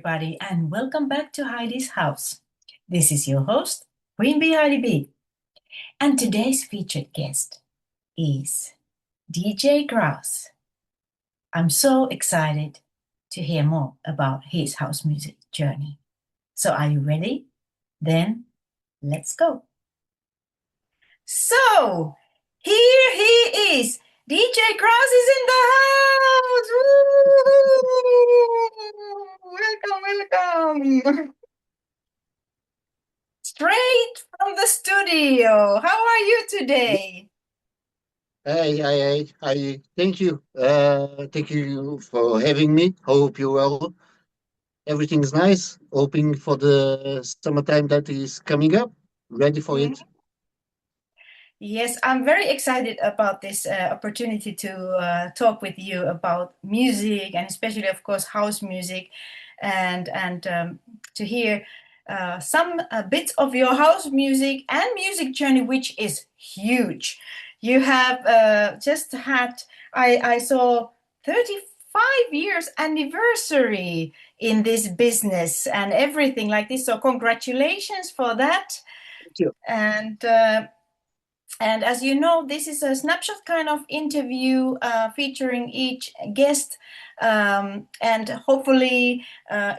everybody, and welcome back to Heidi's house. This is your host, Queen Bee Heidi B. And today's featured guest is DJ Grouse. I'm so excited to hear more about his house music journey. So, are you ready? Then let's go. So, here he is. DJ Grouse is in the house. Woo! Welcome. Straight from the studio. How are you today? Hi. Thank you. Thank you for having me. Hope you well. Everything's nice. Hoping for the summertime that is coming up. Ready for Mhm. it. Yes, I'm very excited about this opportunity to talk with you about music and especially, of course, house music, and to hear some bits of your house music and music journey, which is huge. You have just had, I saw 35 years anniversary in this business and everything like this. So congratulations for that. Thank you. And and as you know, this is a snapshot kind of interview featuring each guest and hopefully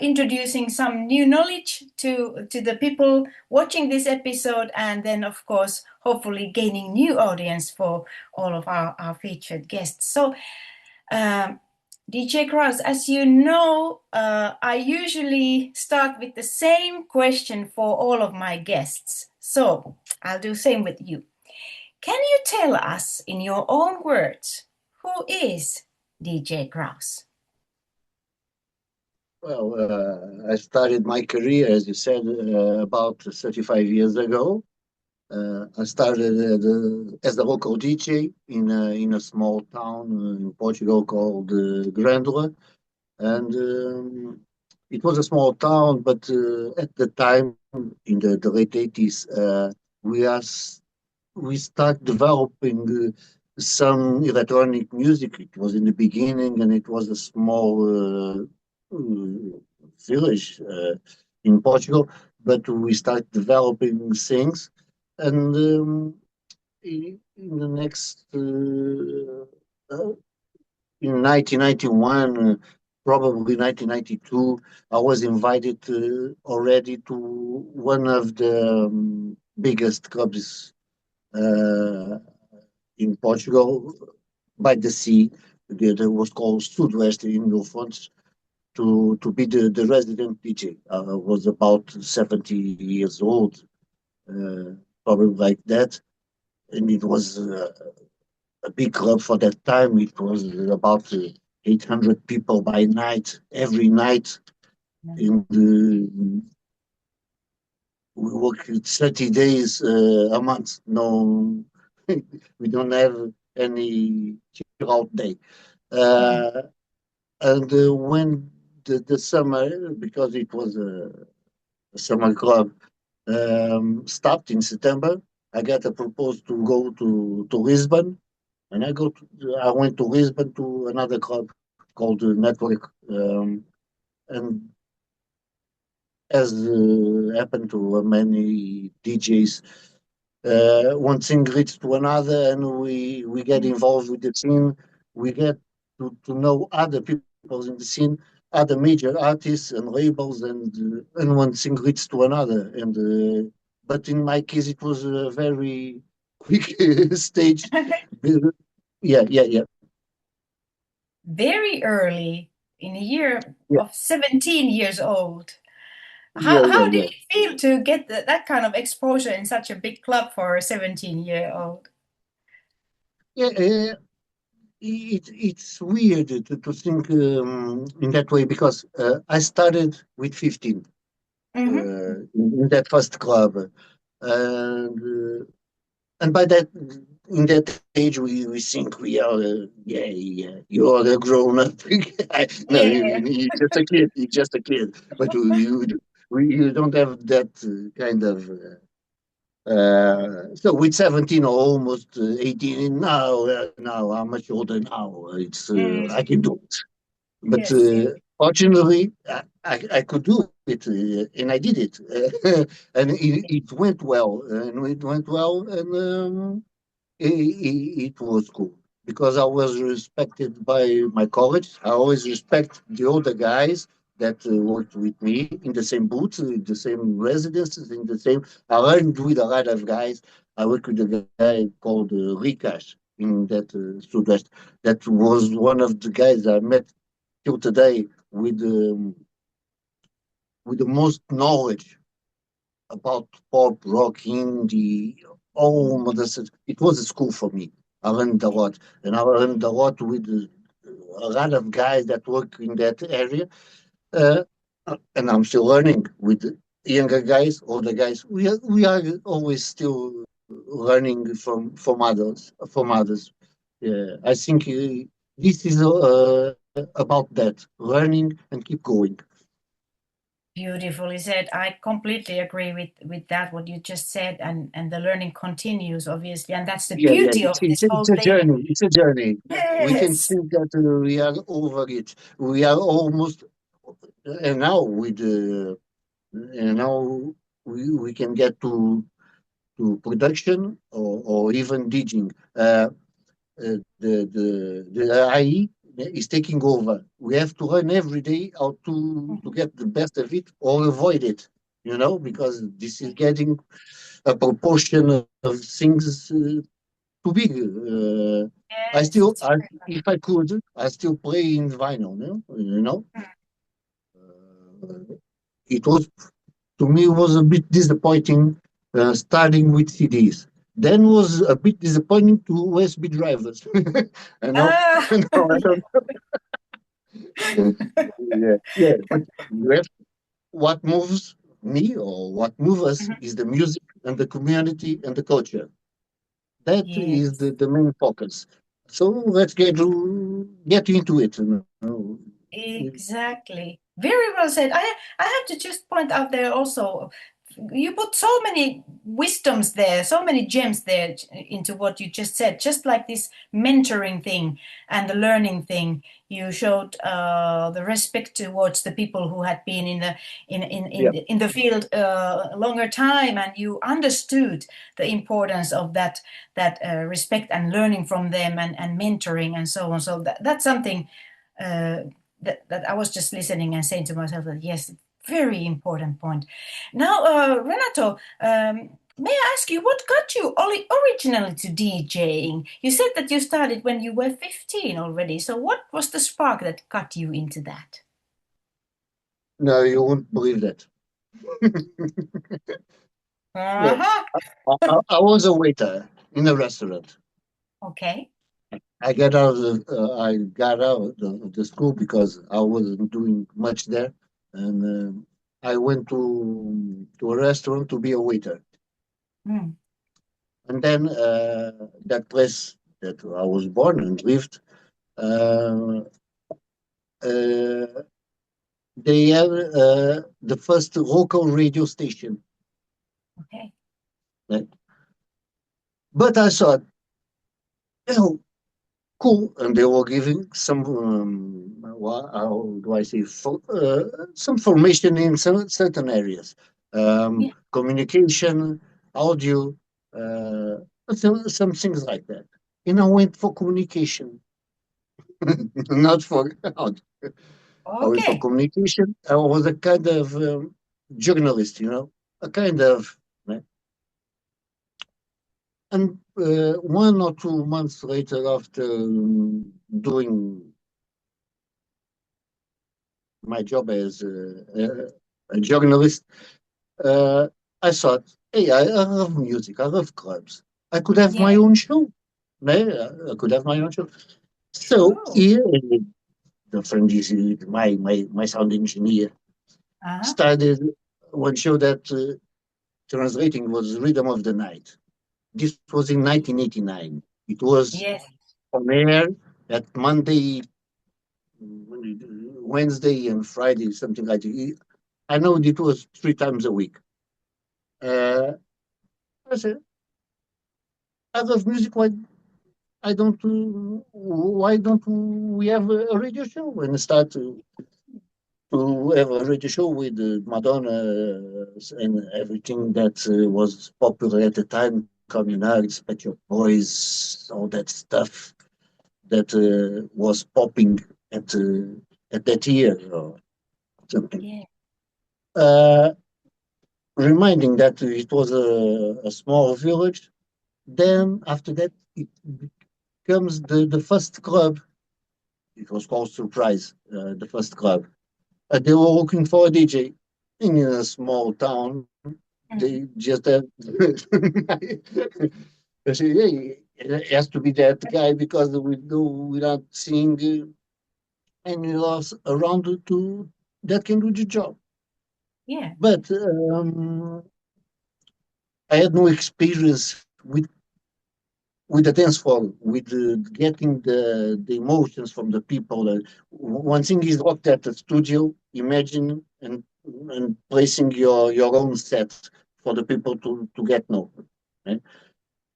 introducing some new knowledge to the people watching this episode. And then, of course, hopefully gaining new audience for all of our featured guests. So, DJ Grouse, as you know, I usually start with the same question for all of my guests. So I'll do the same with you. Can you tell us in your own words who is DJ Grouse? Well, I started my career, as you said, about 35 years ago. I started as a local DJ in a small town in Portugal called Grândola. And it was a small town, but at the time, in the late 80s, we start developing some electronic music. It was in the beginning, and it was a small village in Portugal, but we start developing things. And in the next in 1991, probably 1992, I was invited already to one of the biggest clubs uh, in Portugal by the sea. That was called Sudwest in Milfontes to be the resident DJ. I was about 70 years old, uh, probably like that. And it was a big club for that time. It was about 800 people by night, every night. In the, we work 30 days a month. No, we don't have any chill out day. Uh, and when the summer, because it was a summer club, stopped in September, I got a proposal to go to Lisbon. And I went to Lisbon to another club called Network. And as happened to many DJs, one thing leads to another, and we get involved with the scene. We get to know other people in the scene, other major artists and labels, and one thing leads to another. And but in my case, it was a very quick stage. Yeah. Very early in a year Yeah, of 17 years old. yeah, yeah, How did yeah. it feel to get that kind of exposure in such a big club for a 17-year-old? Yeah, it's weird to think in that way because I started with 15 Mm-hmm. in that first club, and and by that in that age we think we are yeah, you are a grown up. No, Yeah. you're just a kid. You're just a kid, but you don't have that kind of. So with 17 or almost 18 now, now I'm much older now. It's I Mm. can do it. But Yes, yes. Fortunately, I could do it, and I did it, and it went well, and it was cool because I was respected by my college. I always respect the older guys that worked with me in the same booth, in the same residences, in the same. I learned with a lot of guys. I worked with a guy called Rikash in that Sudwest. That was one of the guys I met till today with the most knowledge about pop, rock, indie, all mother. It was a school for me. I learned a lot, and I learned a lot with a lot of guys that work in that area. Uh, and I'm still learning with younger guys, older guys. We are always still learning from others. From others. I think this is about that learning and keep going. Beautifully said. I completely agree with that what you just said, and the learning continues obviously, and that's the Yeah, yeah. beauty of this whole It's a thing. journey. It's a journey. We can Yes. think that we are over it. We are almost, and now and now we can get to production or even DJing. The AI is taking over. We have to learn every day how to Mhm. get the best of it or avoid it. Because this is getting a proportion of things too big. I Yes, still, it's I, very if I could, I still play in vinyl. It was to me was a bit disappointing starting with CDs. Then was a bit disappointing to USB drivers. I know, ah. no, I don't. Yeah, yeah, but you have, what moves me or what moves us Mhm. is the music and the community and the culture. That is Yes. the main focus. So let's get into it. Exactly. Very well said. I have to just point out there also, you put so many wisdoms there, so many gems there into what you just said, just like this mentoring thing and the learning thing. You showed the respect towards the people who had been Yeah, in the field a longer time, and you understood the importance of that respect and learning from them and mentoring and so on. So that's something uh, that I was just listening and saying to myself that yes, very important point. Now, Renato, may I ask you what got you originally to DJing? You said that you started when you were 15 already. So, what was the spark that got you into that? no, you won't believe that. Uh Yeah, huh. I was a waiter in a restaurant. Okay. I got out of the school because I wasn't doing much there, and I went to a restaurant to be a waiter. Mm. And then that place that I was born and lived, uh, uh, they have the first local radio station. Okay. Right? But I thought, oh, cool, and they were giving some, how do I say, some formation in some certain areas, Yeah. communication, audio, uh, some things like that. And I went for communication, not for audio. I went for Okay. communication. I was a kind of journalist, a kind of. Right? And 1 or 2 months later, after doing my job as a journalist, uh, I thought, hey, I love music. I love clubs. I could have my Yeah. own show. Right? I could have my own show. So True. here, the friend is my sound engineer Uh huh. started one show that translating was Rhythm of the Night. This was in 1989. It was Yes. on air at Wednesday and Friday, something like that. I know it was 3 times a week. Uh, I said, I love music. Why don't we have a radio show and start? to have a radio show with Madonna and everything that was popular at the time, coming out, Pet Your Boys, all that stuff that was popping at that year or something. Yeah. Uh, Reminding that it was a small village. Mhm. Then after that, it becomes the first club. It was called Surprise, the first club. They were looking for a DJ in a small town. They Mhm. just have. They say, hey, it has to be that guy because we do without seeing anyone else around to that can do the job. Yeah. But I had no experience with the dance floor, with getting the emotions from the people. One thing is locked at the studio, imagine and placing your own set for the people to get know. Right?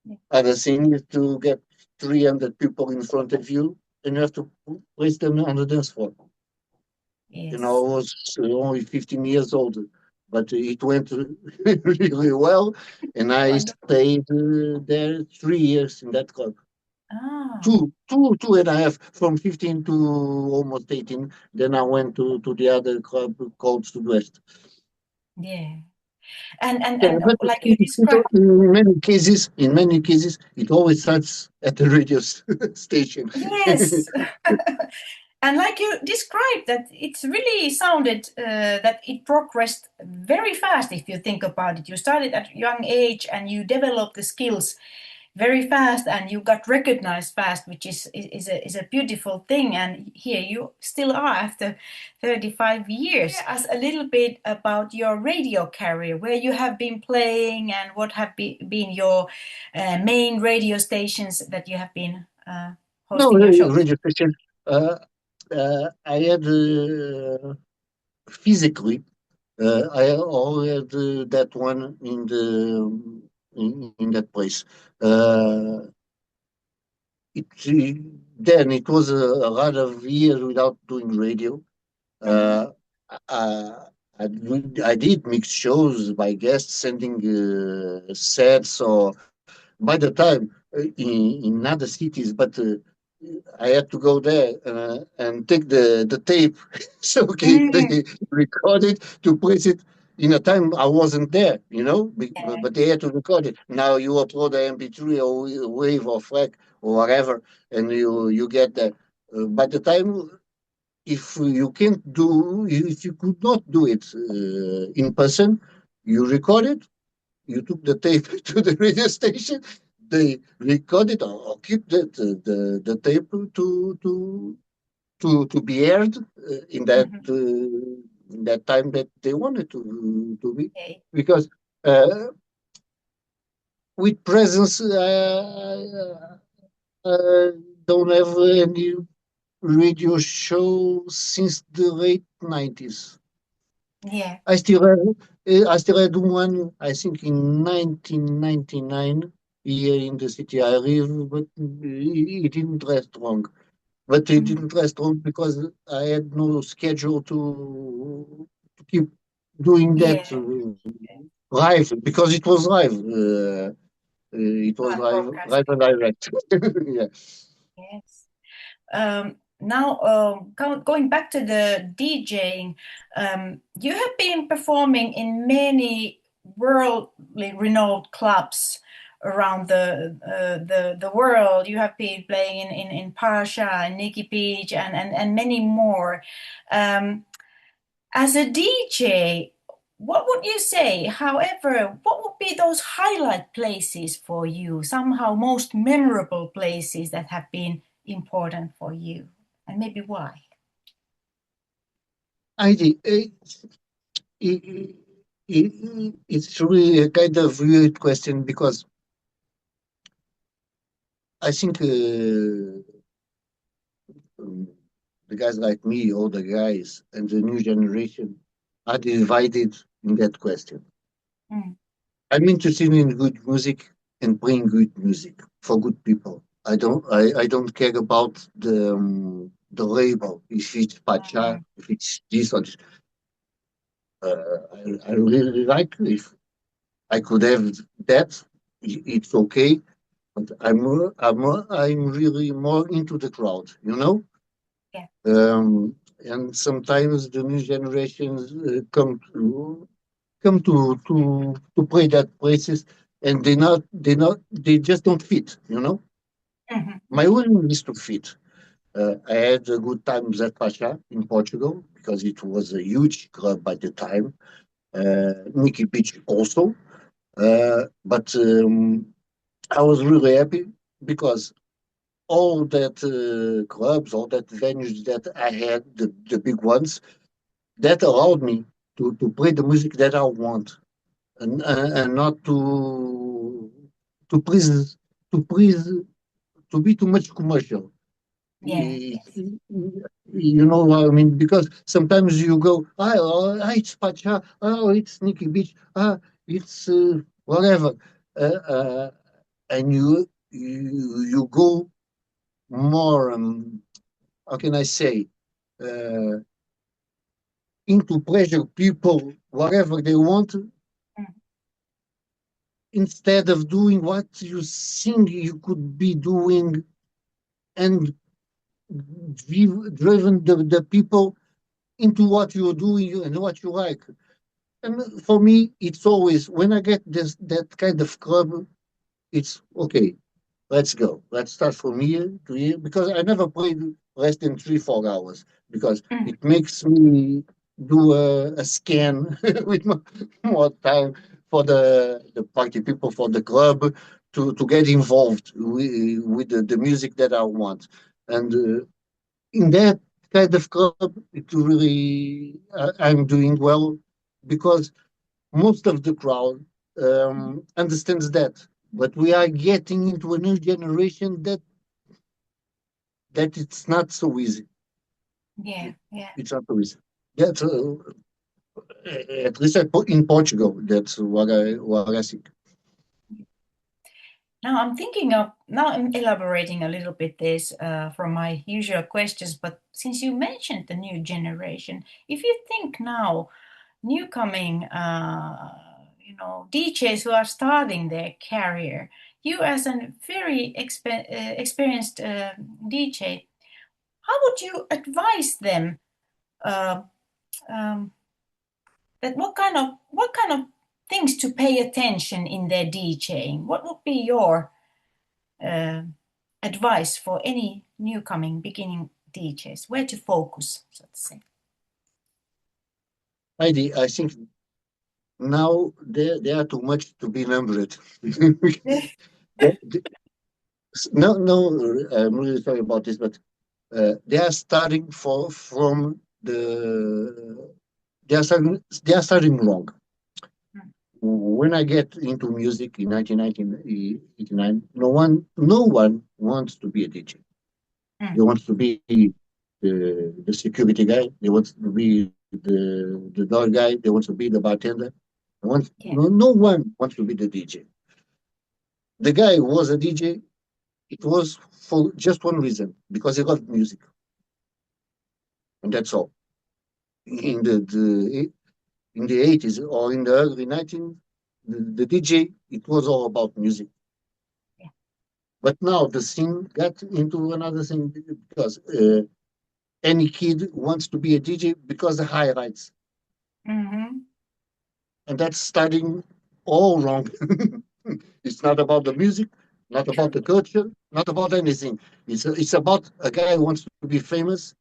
Yeah. Other thing is to get 300 people in front of you and you have to place them on the dance floor. I Yes. was only 15 years old, but it went really well, and I Wonderful. stayed there 3 years in that club. Ah. Two and a half, from 15 to almost 18. Then I went to the other club called Sudwest. Yeah. Yeah, And but like you described. in many cases, it always starts at the radio station. Yes. And like you described, that it's really sounded that it progressed very fast. If you think about it, you started at a young age and you developed the skills very fast, and you got recognized fast, which is a beautiful thing. And here you still are after 35 years. Tell us a little bit about your radio career, where you have been playing, and what have been your main radio stations that you have been No, hosting your shows. radio station. Uh, I had physically, I already had that one in that place. Uh, then it was a lot of years without doing radio. Mhm. Uh, I did mix shows by guests sending sets or by the time in other cities, but I had to go there and take the tape so okay, Mm, they record it to place it in a time I wasn't there, but they yes. had to record it. Now you upload a MP3 or wave or FLAC or whatever, and you get that. By the time, if you can't do, if you could not do it in person, you record it, you took the tape to the radio station, they record it or keep the tape to be aired Mhm. in that time that they wanted to be, Okay. because uh, with presence don't have any radio show since the late 90s. Yeah. I still had one, I think in 1999 here in the city I live, but it didn't last long. But it Mhm. didn't last long because I had no schedule to keep doing that Yeah. live, because it was live. It was Live live broadcasting. and direct. Yeah. Yes. Now, going back to the DJing, you have been performing in many worldly renowned clubs around the world. You have been playing in Parsha and Nikki Beach and many more. Um, as a DJ, what would you say? However, what would be those highlight places for you? Somehow most memorable places that have been important for you, and maybe why? I think it, it's really a kind of weird question because I think um, the guys like me, older guys, and the new generation are divided in that question. Mm, I'm interested in good music and playing good music for good people. I don't care about the label, if it's Pacha, Mm, if it's this or this. I really like if I could have that, it's okay. But I'm really more into the crowd, you know. yeah. And sometimes the new generations come to play that places, and they just don't fit, you know. Mhm, My willing is to fit. I had a good times at Pacha in Portugal because it was a huge club by the time. Nicky Beach also, but I was really happy because all that clubs, all that venues that I had, the big ones, that allowed me to play the music that I want and not to please to please to be too much commercial. yeah. You know what I mean? Because sometimes you go, it's Pacha, oh, it's Sneaky Beach, it's whatever, uh, uh, and you go more. How can I say? Uh, into pleasure people whatever they want Mm, instead of doing what you think you could be doing and driven the people into what you're doing and what you like. And for me, it's always when I get this that kind of club, it's okay. Let's go. Let's start from here to here because I never played less than 3 4 hours because mm, it makes me do a scan with more time for the party people for the club to get involved with the music that I want. And in that kind of club, it really I'm doing well because most of the crowd understands that. But we are getting into a new generation that it's not so easy. yeah, yeah. It's not so easy. That's at least in Portugal. That's what I think. Now I'm thinking of now I'm elaborating a little bit this from my usual questions, but since you mentioned the new generation, if you think now new coming DJs who are starting their career, you as a very experienced DJ, how would you advise them uh, um, that what kind of things to pay attention in their DJing? What would be your uh, advice for any new coming beginning DJs? Where to focus, so to say? Heidi, I think now they are too much to be numbered. They- no, I'm really sorry about this, but they are starting from they are starting wrong. When I get into music in 1989, no one wants to be a DJ. They Mm, want to be the security guy. They want to be the door guy. They want to be the bartender. yeah. No one wants to be the DJ. The guy who was a DJ. It was for just one reason because he loved music, and that's all. In the 80s or in the early 19s, the DJ it was all about music. Yeah. But now the scene got into another thing because any kid wants to be a DJ because of highlights, Mm-hmm. and that's starting all wrong. It's not about the music, not about the culture, not about anything. It's about a guy who wants to be famous,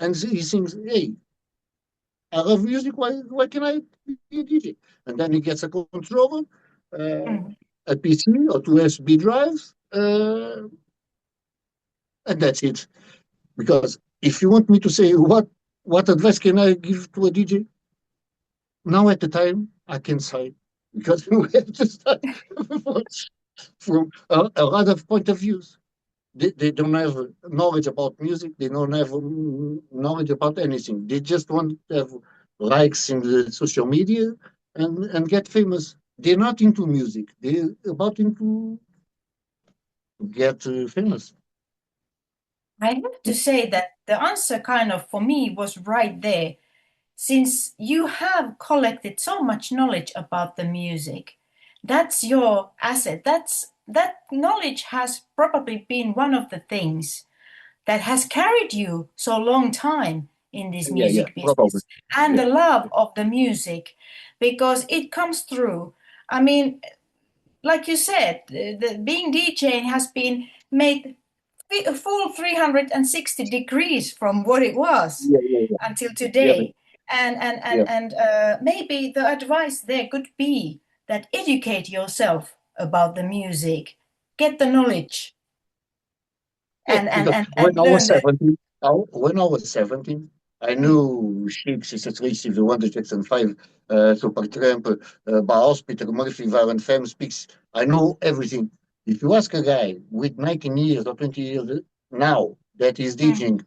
and he thinks, "Hey, I love music. Why can I be a DJ?" And then he gets a controller, uh, Mm-hmm. a PC or two USB drives, and that's it. Because if you want me to say what advice can I give to a DJ now at the time, I can say because we have to start from a lot of point of views. They don't have knowledge about music. They don't have knowledge about anything. They just want to have likes in the social media and get famous. They're not into music. They're about into get famous. I have to say that the answer kind of for me was right there, since you have collected so much knowledge about the music. That's your asset. That knowledge has probably been one of the things that has carried you so long time in this Yeah, yeah, music probably. business, and the Yeah, love of the music, because it comes through. I mean, like you said, being DJing has been made a full 360 degrees from what it was yeah, yeah, yeah. until Yeah, but today. yeah, And maybe the advice there could be that educate yourself about the music, get the knowledge, yeah. Because and when I was learn the 17, when I was 17, I mm, knew Chic, CC3, Stevie Wonder, Jackson 5, Supertramp, Bauhaus, Peter Murphy, Warren Fem speaks. I know everything. If you ask a guy with 19 years or 20 years now that is mm, DJing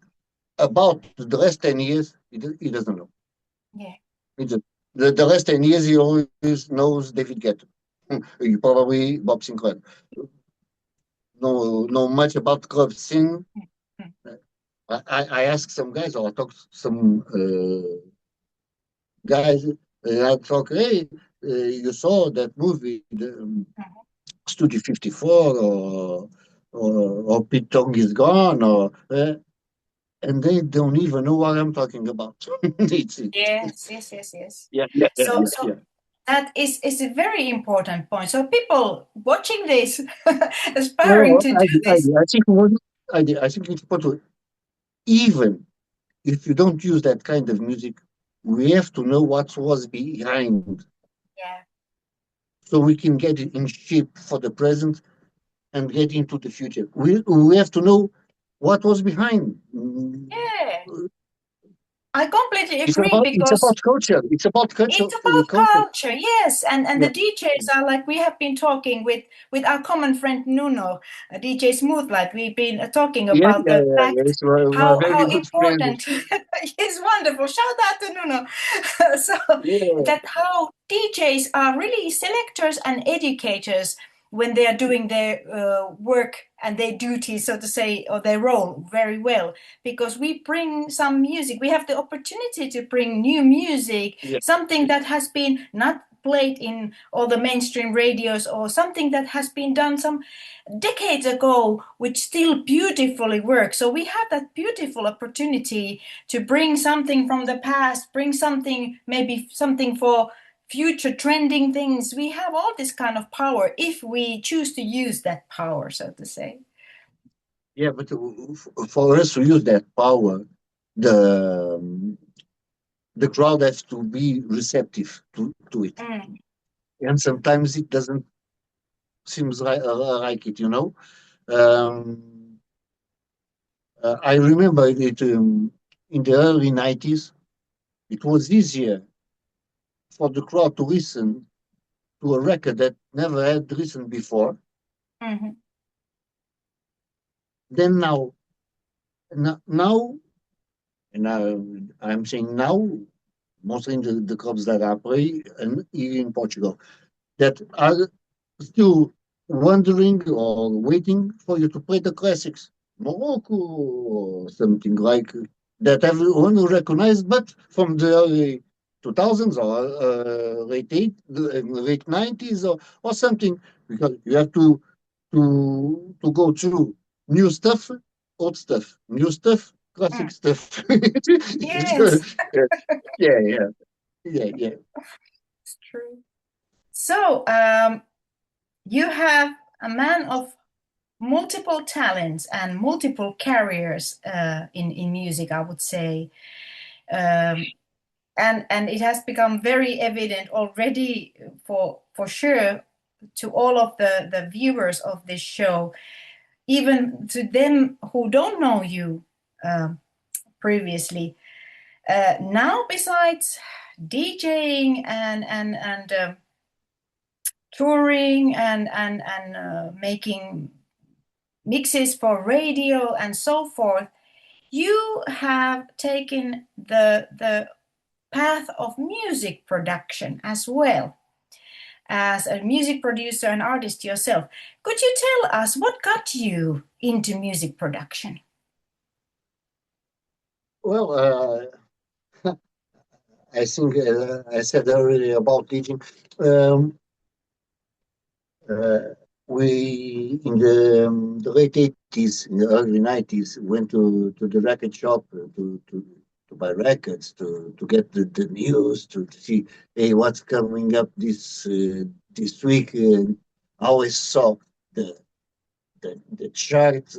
about the last 10 years, he doesn't know. yeah. He just, the last 10 years, he always knows David Guetta. You probably Bob Sinclair. Know much about club scene. Mm, mm, I asked some guys, or I talked to some guys, I talk, hey, you saw that movie, mm. Studio 54, or Pete Tong is gone, and they don't even know what I'm talking about. Yes, yes, yes, yes. Yeah, yeah, yeah, So yeah, so yeah. that is a very important point. So people watching this, aspiring No, to do this, I think it's important. Even if you don't use that kind of music, we have to know what was behind, yeah, so we can get it in shape for the present and get into the future. We have to know what was behind. yeah. I completely It's agree because about culture. It's about culture. it's about Culture. culture, yes, and Yeah, the DJs are like we have been talking with our common friend Nuno, DJ Smoothlight. We've been talking yeah, about yeah, the yeah, yeah. fact It's my very how good friend. important he's wonderful. Shout out to Nuno. So Yeah, that how DJs are really selectors and educators when they are doing their work and their duties, so to say, or their role very well, because we bring some music. We have the opportunity to bring new music, yeah, something that has been not played in all the mainstream radios, or something that has been done some decades ago, which still beautifully works. So we have that beautiful opportunity to bring something from the past, bring something, maybe something for future trending things. We have all this kind of power if we choose to use that power, so to say. yeah. But for us to use that power, the um, the crowd has to be receptive to it, Mm, and sometimes it doesn't seems like it. Um, I remember it in the early 90s. It was easier for the crowd to listen to a record that never had listened before mhm, than now. Now, and I'm saying now, mostly in the clubs that I play and here in Portugal, that are still wondering or waiting for you to play the classics, Morocco or something like that everyone will recognize, but from the early 2000s or late 90s or something, because you have to go through new stuff, old stuff, new stuff, classic mm. stuff. Yes, Yeah, yeah, yeah, yeah. it's true. So, you have a man of multiple talents and multiple careers in music, I would say. Um, and it has become very evident already for sure to all of the viewers of this show, even to them who don't know you previously. Now, besides DJing and touring and making mixes for radio and so forth, you have taken the path of music production as well, as a music producer and artist yourself. Could you tell us what got you into music production? Well, I think I said earlier about teaching. Um, uh, we the late 80s, in the early 90s, went to the record shop to buy records, to get the news, to see, hey, what's coming up this week. And I always saw the the chart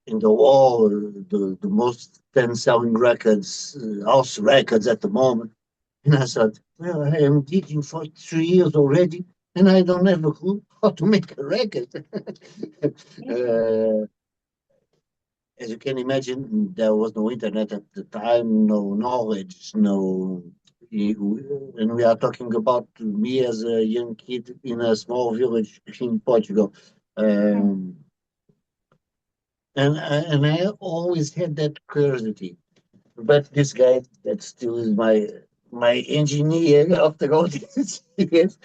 in the wall, the most 10 selling records, house records at the moment. And I thought, well, I am teaching for 3 years already, and I don't have a clue how to make a record. uh, as you can imagine, there was no internet at the time, no knowledge, no. And we are talking about me as a young kid in a small village in Portugal. Mm. Um, and I always had that curiosity. But this guy that still is my engineer after all these years,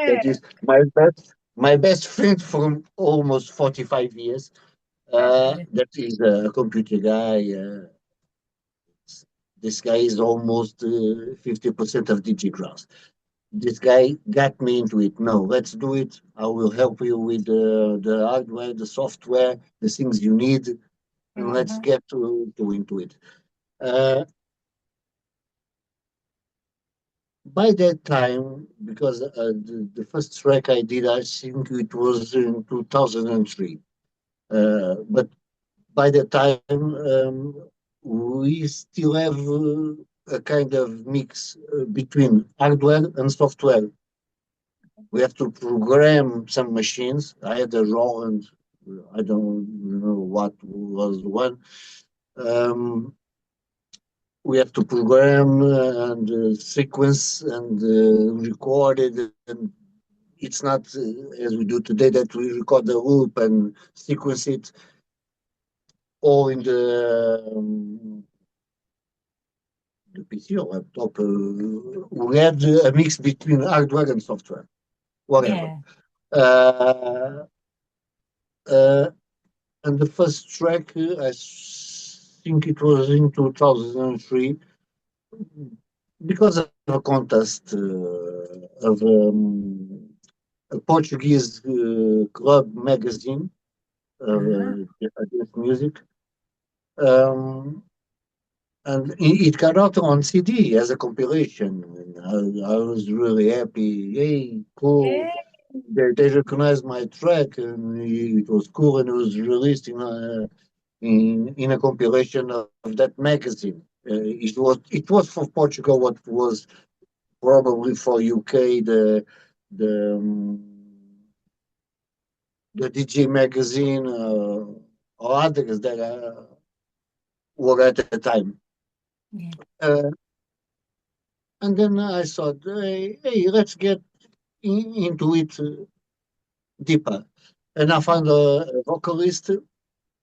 that is Yeah, my best friend from almost 45 years. that's good. That is a computer guy. This guy is almost 50% of DJ Grouse. This guy got me into it. No, let's do it. I will help you with the hardware, the software, the things you need, and let's Hmm. get to into it. Uh, by that time, because the first track I did, I think it was in 2003. But by that time, we still have a kind of mix between hardware and software. We have to program some machines. I had a Roland, I don't know what was the one. Um, we have to program and sequence and record it. And it's not as we do today that we record the loop and sequence it all in the PC or laptop. We had a mix between hardware and software, whatever. Yeah. Uh, uh, and the first track, think it was in 2003, because of a contest of a Portuguese club magazine Uh-huh. against music. Um, and it got out on CD as a compilation. And I was really happy. Hey, cool. Yeah. They recognized my track, and it was cool, and it was released in a compilation of that magazine. It was for Portugal what was probably for UK the the DJ magazine or others that were at the time. Yeah. Uh, and then I thought, hey, let's get into it deeper. And I found a vocalist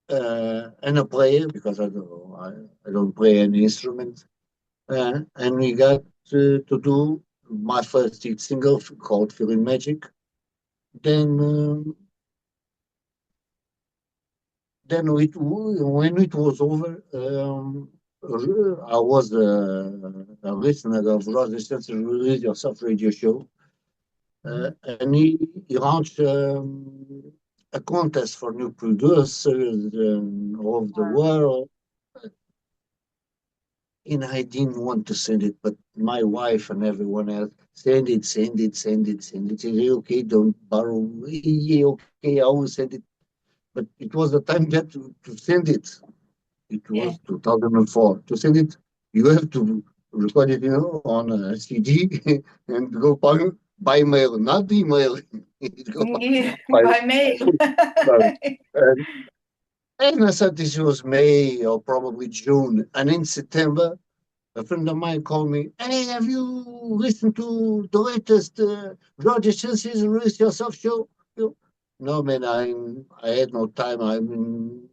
and a player because I don't play any instrument. And we got to do my first hit single called Feeling Magic. Then, when it was over, I was a listener of Roger Spencer's Release Yourself radio show, Mhm. and he launched a contest for new producers all over the Wow. world. And I didn't want to send it, but my wife and everyone else send it, send it, send it, send it. Say, okay, don't borrow. Yeah, okay, I will send it. But it was the time that to send it. It Yeah. was 2004. To send it, you have to record it, on a CD and go by mail, not email. It go Yeah. by, By mail. by, and, and I thought this was May or probably June. And in September, a friend of mine called me, hey, have you listened to the latest Roger Chance's Release Yourself show? No, man, I had no time. I'm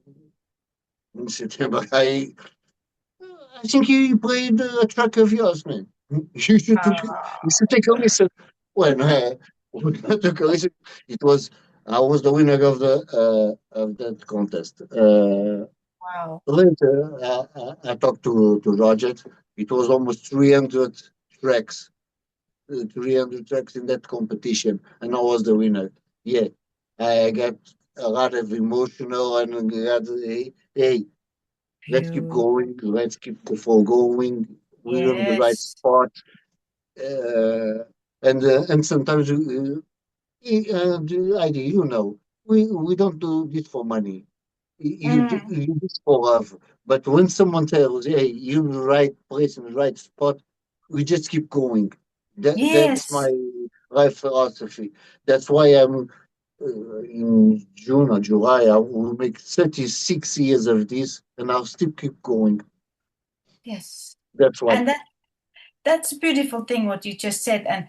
in September. I think he played a track of yours, man. You should take a listen. When I took a listen, it was I was the winner of the of that contest. Wow. Later, I talked to Roger. It was almost tracks, 300 tracks in that competition, and I was the winner. Yeah, I got a lot of emotional and got, hey, let's keep Phew. going, let's keep the flow going. We're in the right Yes. spot, uh, and sometimes idea, we don't do this for money. Mm. You do this for love. But when someone tells, "Hey, you're in the right place in the right spot," we just keep going. That's Yes. my life philosophy. That's why I'm in June or July. I will make 36 years of this, and I'll still keep going. Yes. That's why. And that's a beautiful thing what you just said. And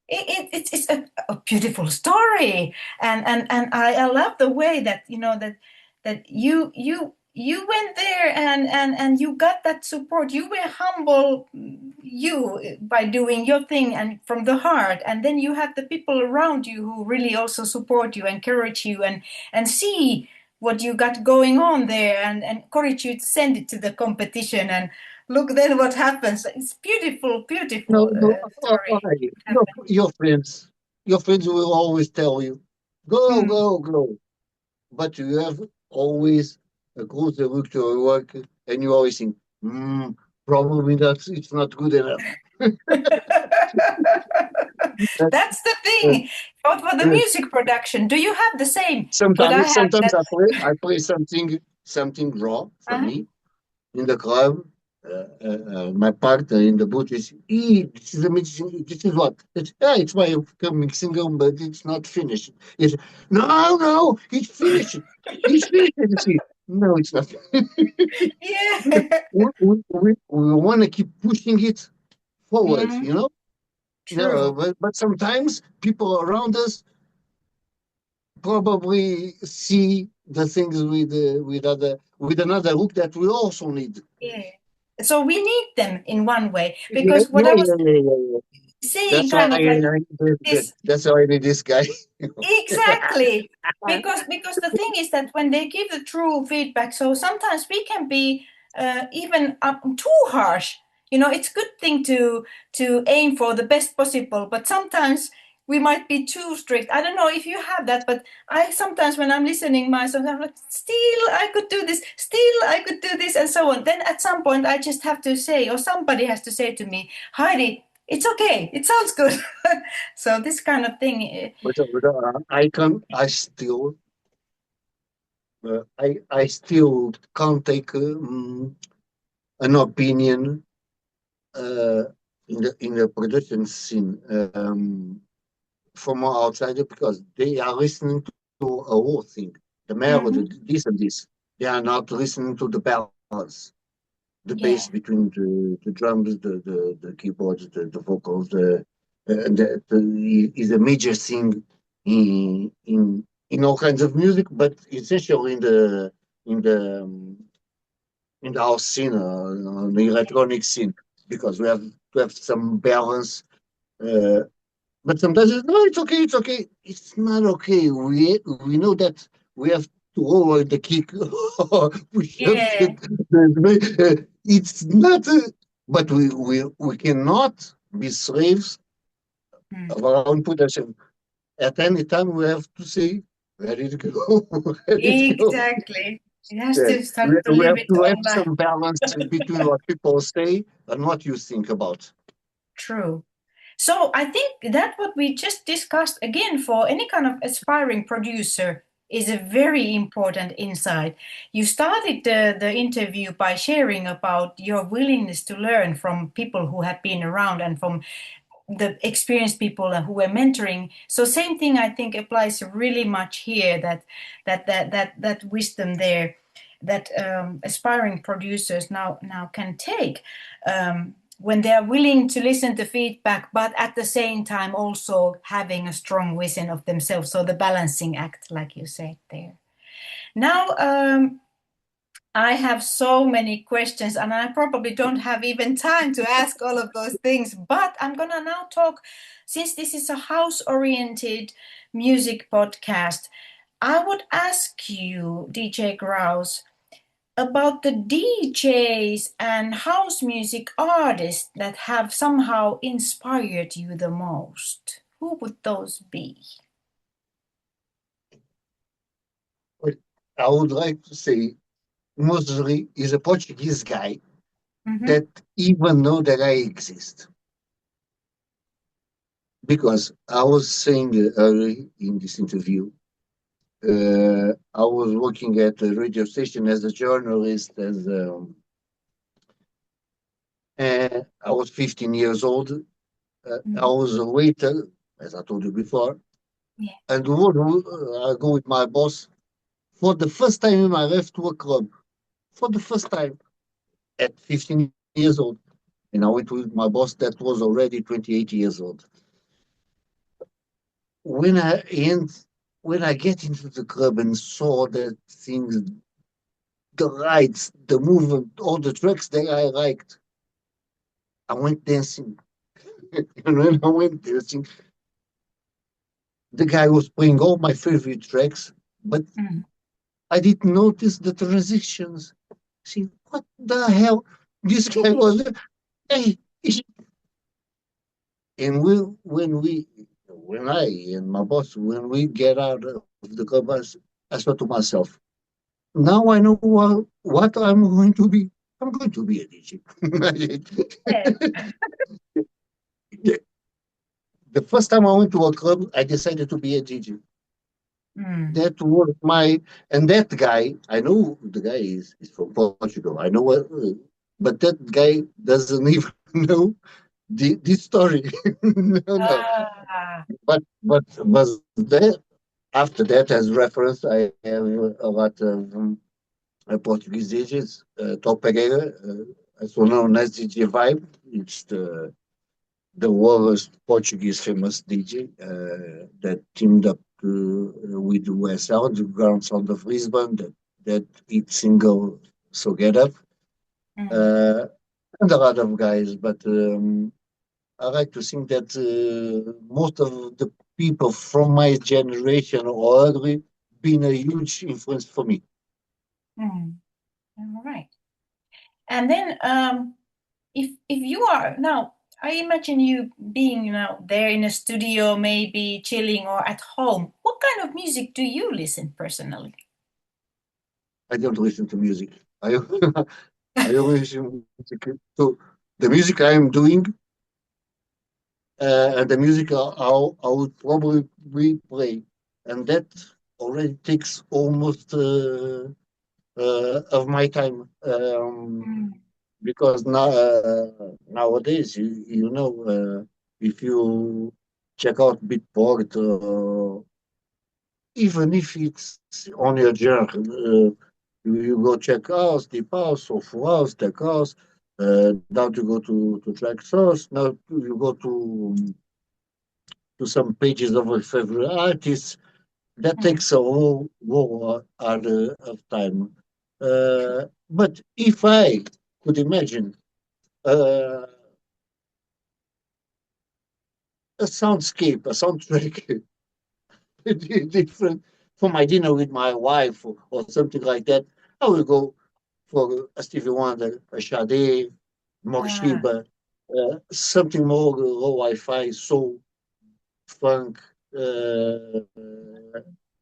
it's a beautiful story, and I love the way that that you went there and you got that support. You were humble, you, by doing your thing and from the heart, and then you have the people around you who really also support you, encourage you, and see what you got going on there, and encourage you to send it to the competition. And look then what happens. It's beautiful, No, beautiful no, story. your friends will always tell you, go, Mm. go, go. But you have always a closer look to your work, and you always think, probably it's not good enough. That's, That's the uh, thing. But for the uh, music production, do you have the same? What I sometimes, have sometimes that. I play something raw for Uh, me in the club. My partner in the booth is, this is amazing. This is what? It's my upcoming single, but it's not finished. It's, no, no, it's finished. It's finished. You see. No, it's not. yeah. We want to keep pushing it forward, Mm, No, true. but sometimes people around us probably see the things with another look that we also need. Yeah. So we need them in one way, Yeah, because what yeah, I was yeah, yeah, yeah, yeah. saying, That's why kind of like this. that's why I need this guy. Exactly. Because the thing is that when they give the true feedback, so sometimes we can be even too harsh. It's good thing to aim for the best possible, but sometimes we might be too strict. I don't know if you have that, but I sometimes when I'm listening myself, I'm like, still I could do this, still I could do this, and so on. Then at some point I just have to say, or somebody has to say to me, Heidi, it's okay, it sounds good. So this kind of thing. But I still can't take an opinion uh, in the production scene from an outsider because they are listening to a whole thing, the melody, Hmm. this and this. They are not listening to the balance, the bass Yeah. between the drums, the keyboards, the vocals. The is a major thing in all kinds of music, but essentially in the um, in the house scene, the electronic scene, because we have to have some balance. Uh, but sometimes no, it's okay, it's okay. It's not okay. We know that we have to lower the kick or push up Yeah. it's not. But we cannot be slaves Mm. of our own production. At any time, we have to say, ready to go, ready to go. Exactly. It has Yeah. to We, start to we live have it to have on the some balance between what people say and what you think about. true. So I think that what we just discussed again for any kind of aspiring producer is a very important insight. You started the interview by sharing about your willingness to learn from people who have been around and from the experienced people who were mentoring. So same thing I think applies really much here, that wisdom there that aspiring producers now can take, when they are willing to listen to feedback, but at the same time also having a strong vision of themselves. So the balancing act, like you said there. Now, I have so many questions, and I probably don't have even time to ask all of those things. But I'm gonna now talk, since this is a house-oriented music podcast. I would ask you, DJ Grouse, about the DJs and house music artists that have somehow inspired you the most. Who would those be? But I would like to say mostly is a Portuguese guy Mm-hmm. that even know that I exist. Because I was saying early in this interview, I was working at a radio station as a journalist, and I was 15 years old. I Mm-hmm. was a waiter, as I told you before, Yeah. and I go with my boss for the first time in my life to a club. For the first time at 15 years old. And I went with my boss that was already 28 years old. When I end, when I get into the club and saw that things, the lights, the movement, all the tracks that I liked, I went dancing. And when I went dancing, the guy was playing all my favorite tracks, but Mm. I didn't notice the transitions. See, what the hell? This guy was, hey, and when I and my boss, when we get out of the club, I thought to myself, now I know what I'm going to be. I'm going to be a DJ. Yes. The first time I went to a club, I decided to be a DJ. Mm. That was my, and that guy, I know the guy is from Portugal. I know what, but that guy doesn't even know this story. No, no. Ah. But that after that, as reference, I have a lot of Portuguese DJs. Top Pereira, also known as DJ Vibe. It's the world's Portuguese famous DJ that teamed up with USL, the ground sound of Lisbon, that hit single So Get Up, Mm. uh, and a lot of guys. But I like to think that most of the people from my generation or early been a huge influence for me. Mm. All right. And then, if you are now, I imagine you being, there in a studio, maybe chilling or at home. What kind of music do you listen personally? I don't listen to music. I I only listen to the music I am doing and the music I would probably replay, and that already takes almost of my time. Mm. Because nowadays, if you check out Beatport, even if it's on your genre, you go check house, deep house, soulful house, tech house. Now to go to track source. Now you go to some pages of your favorite artists. That Mm. takes a whole lot of time. But if I could imagine uh, a soundscape, a soundtrack, different for my dinner with my wife or something like that, I will go for a Stevie Wonder, a Sade, more Ah, Sheba, something more low Wi-Fi, soul, funk,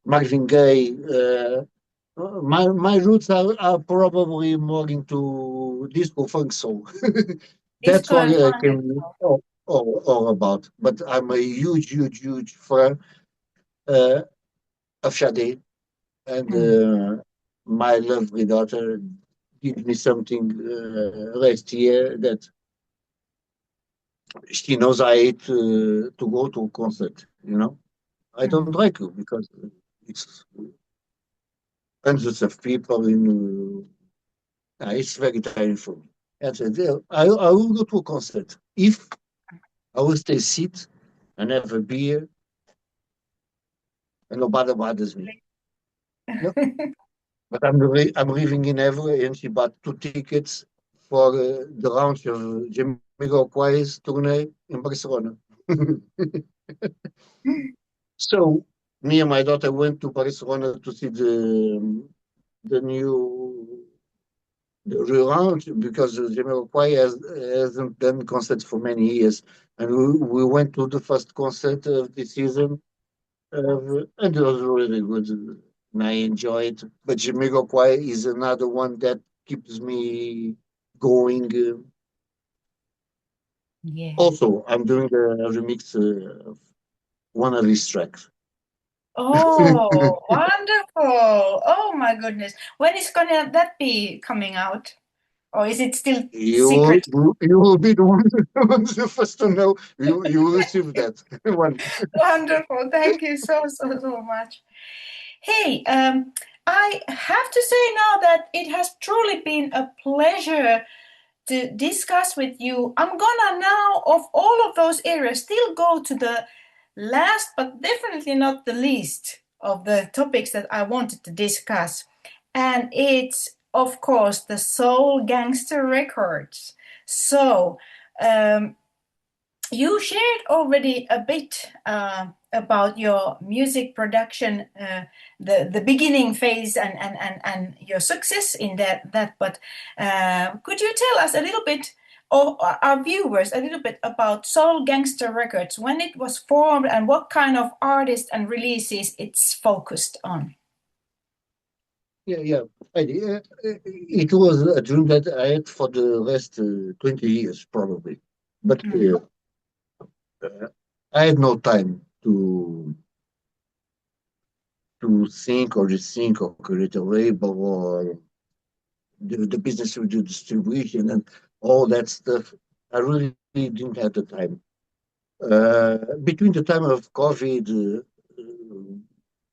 Marvin Gaye. My roots are probably more into disco funk soul. That's disco what and I funk as can well. all about. But I'm a huge fan uh, of Sade, and Mm. my lovely daughter did me something last year that she knows I hate to go to a concert. I don't Mm. like it because it's hundreds of people in. It's very tiring for me. And so I will go to a concert if I will stay sit and have a beer and nobody bothers me. No, but I'm living in Everett and she bought two tickets for the launch of Jamiroquai's tournée in Barcelona. So me and my daughter went to Barcelona to see the new around because Jamiroquai hasn't done concerts for many years, and we went to the first concert of the season, and it was really good. And I enjoyed. But Jamiroquai is another one that keeps me going. Yeah. Also, I'm doing a remix of one of his tracks. Oh, wonderful. Oh my goodness. When is gonna that be coming out? Or is it still secret? You will be the one the first to know. You will receive that one. Wonderful. Thank you so, so, so much. Hey, I have to say now that it has truly been a pleasure to discuss with you. I'm gonna now, of all of those areas, still go to the last, but definitely not the least of the topics that I wanted to discuss. And it's, of course, the Soul Gangster Records. So, um, you shared already a bit about your music production, the beginning phase, and your success in that. But could you tell us a little bit, or our viewers, a little bit about Soul Gangster Records, when it was formed, and what kind of artists and releases it's focused on? Yeah, yeah. It was a dream that I had for the last 20 years, probably. But Mm. uh, I had no time to think or rethink or create a label or the business with the distribution and all that stuff. I really didn't have the time. Between the time of COVID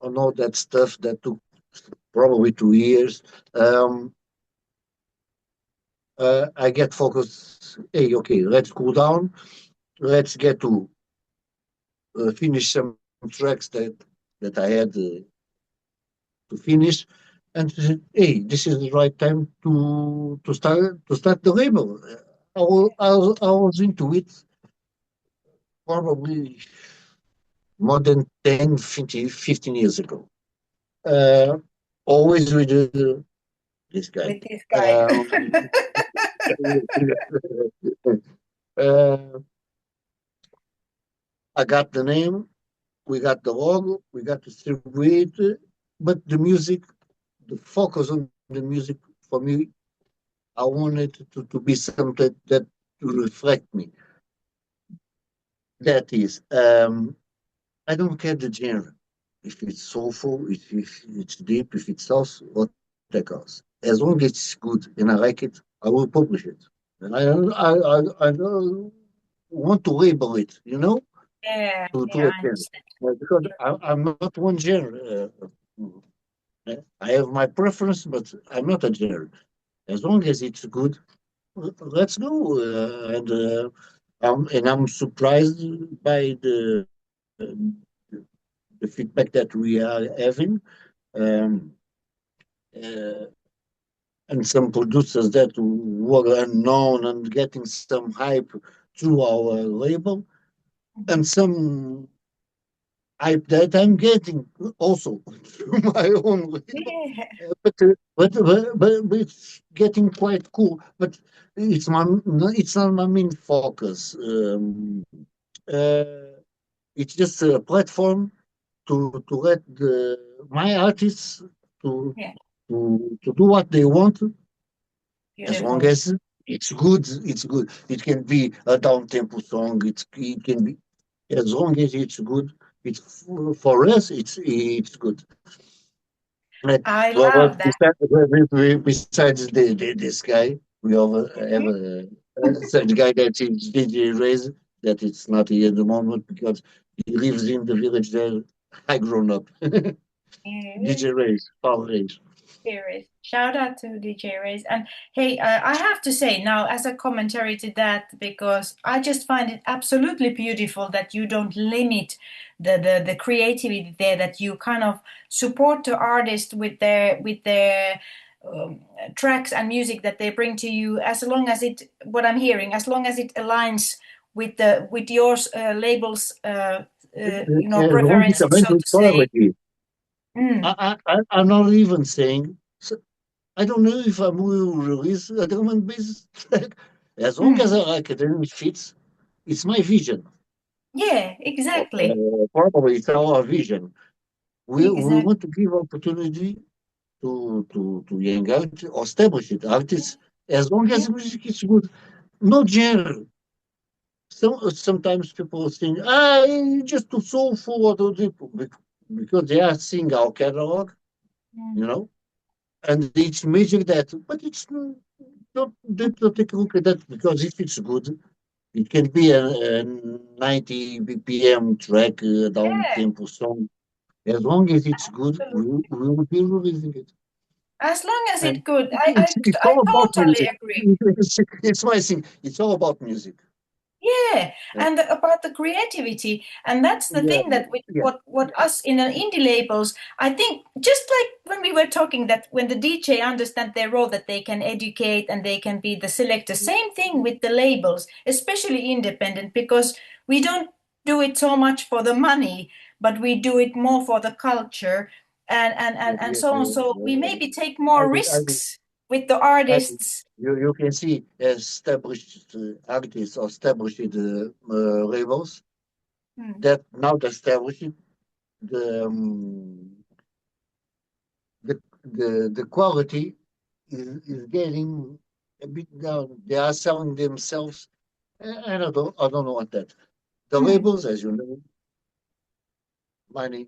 and all that stuff that took probably 2 years, um, I get focused. Hey, okay, let's cool down. Let's get to finish some tracks that I had to finish, and hey, this is the right time to start the label. I was into it probably more than 10, 15 years ago. Uh, Always with this guy. With this guy. Um, uh, I got the name, we got the logo, we got the distribute, but the music, the focus on the music for me, I wanted to be something that to reflect me. That is, I don't care the genre. If it's soulful, if it's deep, if it's sauce, what that goes. As long as it's good and I like it, I will publish it. And I don't want to label it, Yeah, to yeah, a I genre. understand. Because I'm not one genre. I have my preference, but I'm not a genre. As long as it's good, let's go. And I'm surprised by the feedback that we are having. Um, uh, and some producers that were unknown and getting some hype through our label, and Mhm. some hype that I'm getting also through my own label. Yeah, But it's getting quite cool. But it's not my main focus. Uh, it's just a platform to let my artists to yeah, to do what they want as long beautiful. as it's good. It's good. It can be a down tempo song. It can be as long as it's good. It's for us. It's good. I Well, love that. besides this guy, we have Mhm. such guy that is DJ Raise, that it's not here at the moment because he lives in the village there. I grown up. Yeah. DJ Raise, Paul Raise. Here is shout out to DJ Race. And hey, I have to say now, as a commentary to that, because I just find it absolutely beautiful that you don't limit the creativity there, that you kind of support the artist with their tracks and music that they bring to you, as long as it, what I'm hearing, as long as it aligns with your label's As long as preferences, so mental to say. quality. Mm, I'm not even saying. I don't know if I will release a drum and bass track. As long as Mm. I like it and it fits, it's my vision. Yeah, exactly. Probably it's our vision. We Exactly. want to give opportunity to young artists or established artists as long as Yeah. the music is good. No genre. Sometimes people think, you just too soulful or too deep because they are seeing our catalog, Mm. you know, and it's measure that. But it's don't, don't take a look at that because if it's good, it can be a 90 BPM track, down Yeah, tempo song. As long as it's good, absolutely. we will be releasing it. As long as And it's good, it's I all about totally music. agree. It's my thing. It's all about music. Yeah, Uh, and about the creativity, and that's the yeah, thing that we, yeah, what us in an indie labels, I think, just like when we were talking that when the DJ understand their role, that they can educate and they can be the selector. Same thing with the labels, especially independent, because we don't do it so much for the money, but we do it more for the culture, and yeah, so on. yeah, So we yeah. maybe take I more think, I think, risks with the I think artists. you can see established artists or established labels Hmm. that now established the the quality is getting a bit down. They are selling themselves. I don't know what that. The Hmm. labels, as you know, money,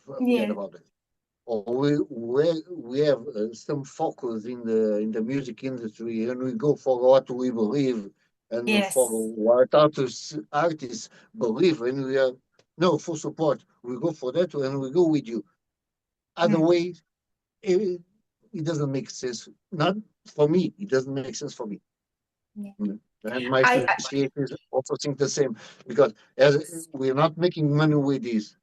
forget Yeah. about it. Or we have some focus in the music industry, and we go for what we believe and for Yes. what artists believe, and we are no for support. We go for that, and we go with you. Hmm. Otherwise, it, it doesn't make sense. Not for me. It doesn't make sense for me. Yeah. And my I associates also think the same because as we're not making money with this,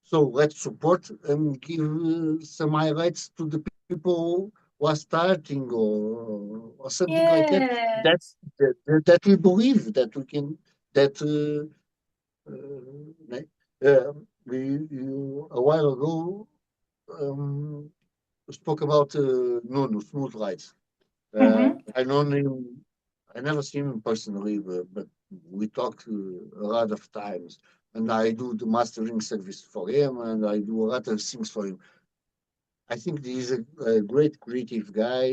so let's support and give some highlights to the people who are starting or something like that. That yes. that we believe that we can that we you, a while ago um, spoke about Nuno Smooth Lights. Mm-hmm. I know him. I never seen him personally, but we talked a lot of times, and I do the mastering service for him, and I do a lot of things for him. I think he's a great creative guy,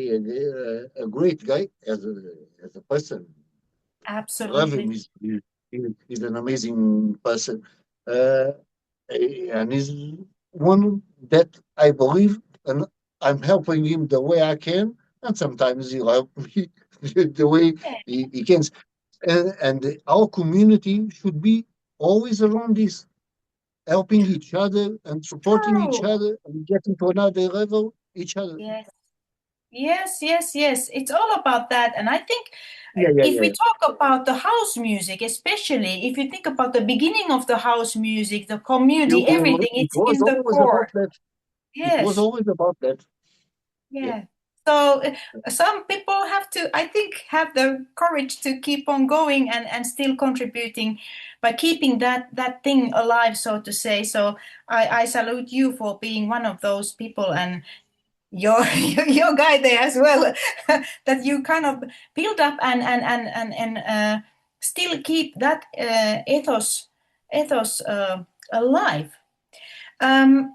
a great guy as a person. I love him. Absolutely. He's an amazing person, uh, and he's one that I believe, and I'm helping him the way I can, and sometimes he'll help me the way Yeah. he can. And our community should be always around this, helping each other and supporting each True. other and getting to another level each other. Yes. Yes, yes, yes. It's all about that. And I think Yeah, yeah, if we yeah. talk about the house music, especially if you think about the beginning of the house music, the community, everything, It it's was in the always about core. that. It was Yes. always about that. Yeah. Yeah. So some people have to, I think, have the courage to keep on going and still contributing by keeping that thing alive, so to say. So I salute you for being one of those people, and your your guy there as well, that you kind of build up and still keep that ethos alive. Um,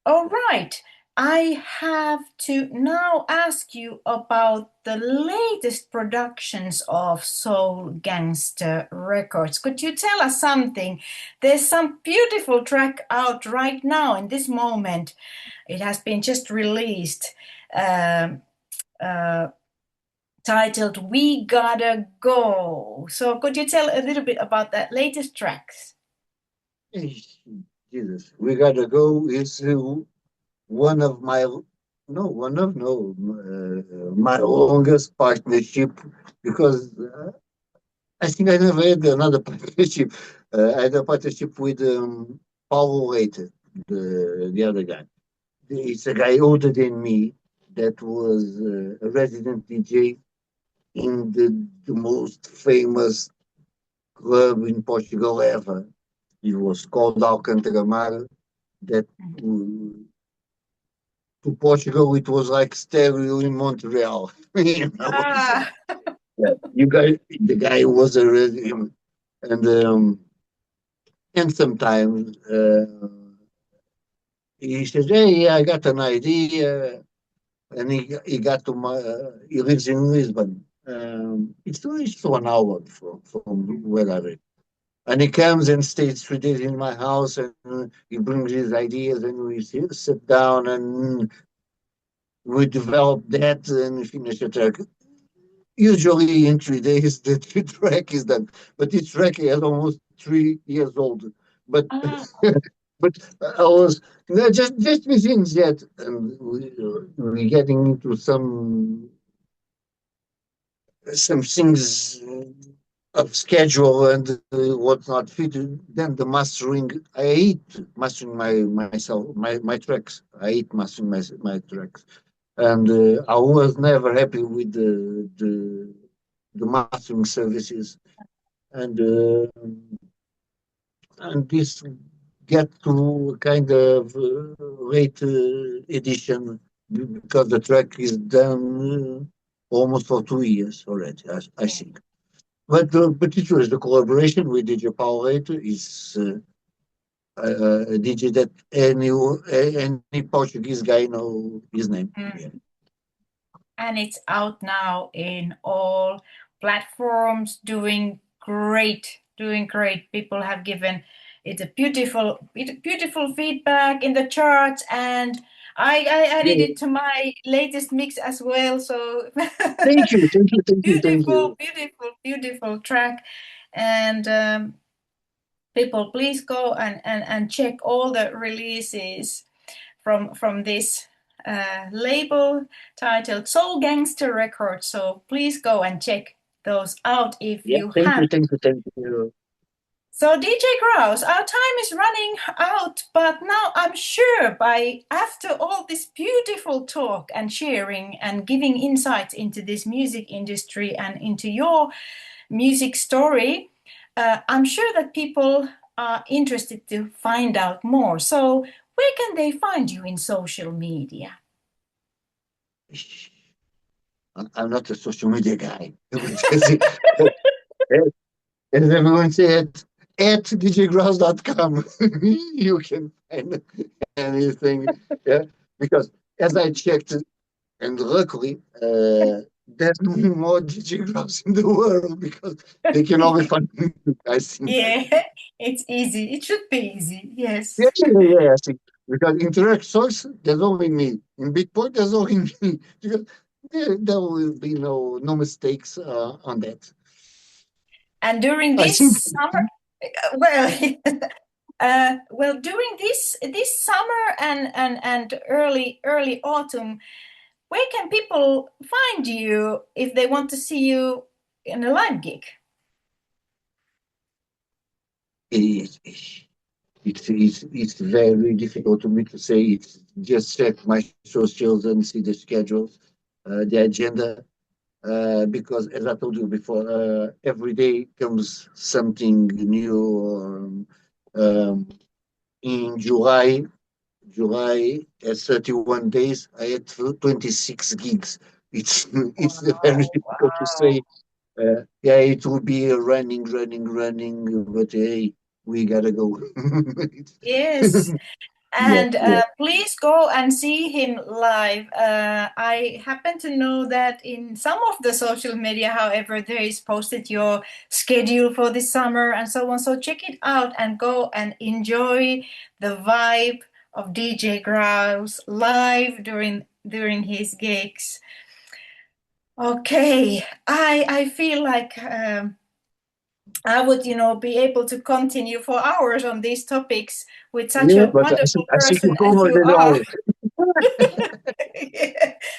all right. I have to now ask you about the latest productions of Soul Gangster Records. Could you tell us something? There's some beautiful track out right now in this moment. It has been just released, um, uh, titled "We Gotta Go." So, could you tell a little bit about that latest tracks? Eh, Jesus, we gotta go. It's one of my no, one of no, my longest partnership because I think I never had another partnership. I had a partnership with Paulo later, the other guy. It's a guy older than me that was a resident DJ in the most famous club in Portugal ever. It was called Alcantara Mar. That to Portugal, it was like stereo in Montreal. You know, so Ah, yeah, you guys, the guy was already, and sometimes he says, "Hey, I got an idea," and he got to my he lives in Lisbon. It's 1 hour from where I live. And he comes and stays 3 days in my house, and he brings his ideas, and we sit down and we develop that and finish the track. Usually in 3 days, the track is done. But this track is almost 3 years old. But ah, but I was no, just within that, and we're getting into some things of schedule and what's not fit. Then the mastering, I hate mastering my tracks. I hate mastering my tracks, and I was never happy with the mastering services, and this get to kind of late edition because the track is done almost for 2 years already. I yeah. think. But it was the collaboration with DJ Paulette is a DJ that any Portuguese guy know his name. Yeah. Mm. And it's out now in all platforms, doing great. People have given it a beautiful feedback in the charts, and I added Yeah. it to my latest mix as well. So Thank you, thank you, thank you, thank you. beautiful track, and people, please go and check all the releases from this label titled Soul Gangster Records. So please go and check those out if Yeah, you thank you, haven't. thank you, thank you. So DJ Grouse, our time is running out, but now I'm sure by after all this beautiful talk and sharing and giving insights into this music industry and into your music story, I'm sure that people are interested to find out more. So where can they find you in social media? I'm not a social media guy. As everyone said, at djgrouse.com, you can find anything. Yeah, because as I checked, and luckily, there's no more DJ Grouse in the world because they can only find me, I think. Yeah, it's easy. It should be easy. Yeah, Yes. yeah, yeah, I think. Because in Interact Source, there's only me. In Bitport, there's only me. Because there will be no mistakes on that. And during I this think summer, well, during this summer and early autumn, where can people find you if they want to see you in a live gig? it, it's very difficult to me to say. It's just check my socials and see the schedules, the agenda. Because as I told you before, every day comes something new. Um, in July at 31 days, I had 26 gigs. It's it's very Wow, difficult to wow. say. Yeah, it will be running, but hey, we gotta go. Yes. Yeah, And yeah. please go and see him live. I happen to know that in some of the social media, however, there is posted your schedule for this summer and so on. So check it out and go and enjoy the vibe of DJ Grouse live during his gigs. Okay, I feel like I would, be able to continue for hours on these topics with such Yeah, a but wonderful I think you person as covered you it are. all. Yeah.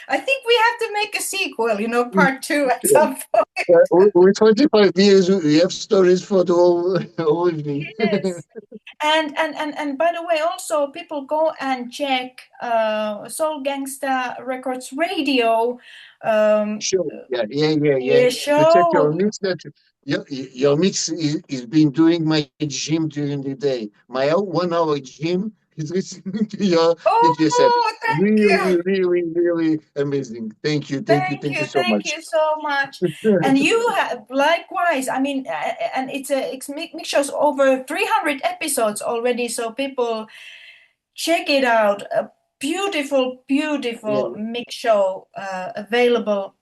I think we have to make a sequel, part two at some point. With 25 years, we have stories for the whole evening. Yes. And by the way, also people go and check Soul Gangsta Records Radio um, Sure. Yeah, yeah, yeah, yeah. yeah, To check your show. mix, that your mix is been doing my gym during the day. My 1 hour gym He's listening to your DJ set. Oh, thank Really, you. really, really amazing. Thank you so Thank much. you so much. And you have likewise. I mean, and it's mixtures over 300 episodes already. So people check it out. A beautiful, Yeah, beautiful mix show available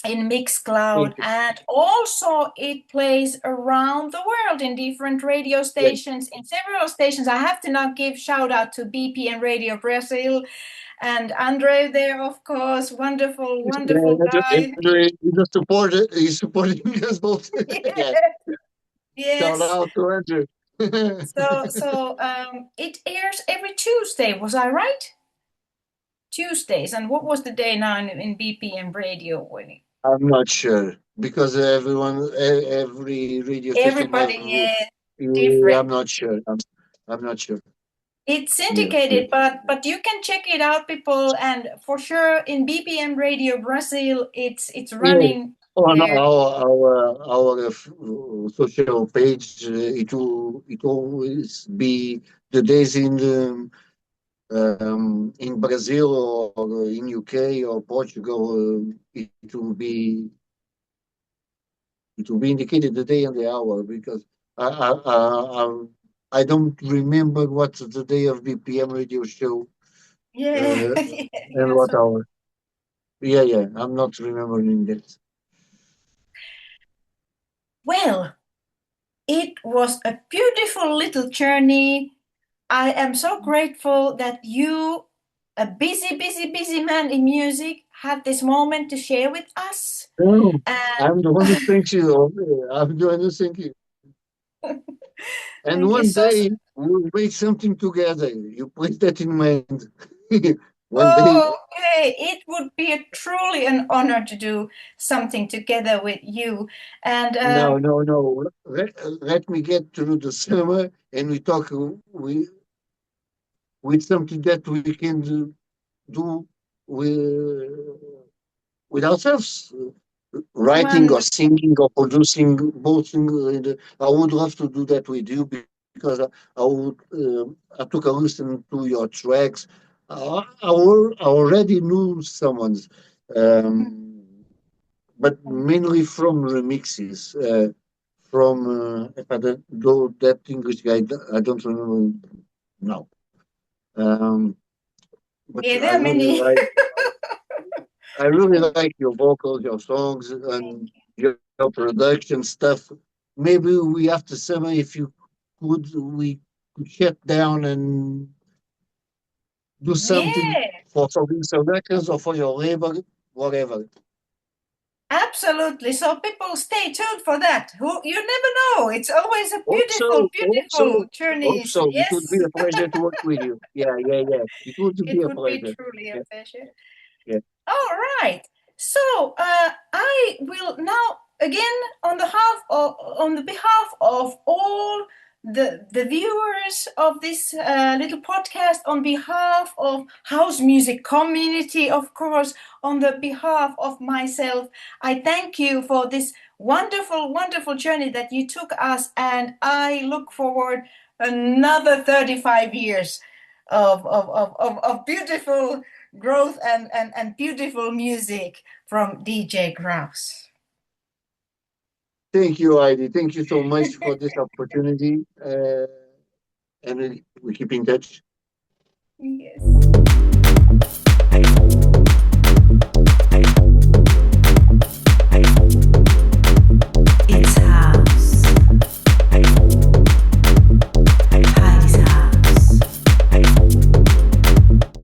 in Mixcloud, thank you. and also it plays around the world in different radio Yeah, stations, in several stations. I have to now give shout out to BPM Radio Brazil and Andre there, of course. Wonderful, wonderful guy. Andrew, he's supporting us both. Yeah, shout Yes. out to Andrew. It airs every Tuesday. Was I right? Tuesdays. And what was the day now in BPM Radio? When I'm not sure because every radio station have. everybody, yeah, Yeah, I'm different. not sure. I'm not sure. It's Yeah, yeah. syndicated, but you can check it out, people, and for sure in BPM Radio Brazil, it's Yeah. running On there. our social page, it always be the days in Brazil or in UK or Portugal. It will be indicated the day and the hour because I I I don't remember what's the day of BPM radio show Yeah, uh, and yeah. what So hour. Yeah, yeah, I'm not remembering that. well, it was a beautiful little journey. I am so grateful that you, a busy, busy, busy man in music, had this moment to share with us. No, And I'm the one who thanks you. I'm the one who thank you. And thank you one so. day we'll make something together. You put that in mind. One day, Okay, it would be truly an honor to do something together with you. And no, no, no. Let me get through the summer and we talk with something that we can do with, with ourselves. Writing or wonderful. singing or producing both things. I would love to do that with you because I took a listen to your tracks. I already knew someone's, um, but mainly from remixes. If I don't, though that English guy, I don't remember now. Um, but Yeah, there are many. I really like your vocals, your songs, and your production stuff. Maybe we after summer, if you we could shut down and do something Yeah, for these records or for your label, whatever. absolutely. So people stay tuned for that. Who you never know. It's always a Hope beautiful, so, beautiful hope journeys. so. It would be Yes, a pleasure to work with you. Yeah, yeah, yeah. It would be it a would be pleasure. truly a Yeah, pleasure. yeah. All right. So I will now again on the behalf of all the viewers of this little podcast, on behalf of house music community, of course, on the behalf of myself, I thank you for this wonderful, wonderful journey that you took us, and I look forward another 35 years of beautiful growth and beautiful music from DJ Grouse. Thank you, Heidi. Thank you so much for this opportunity. And we keep in touch. Yes.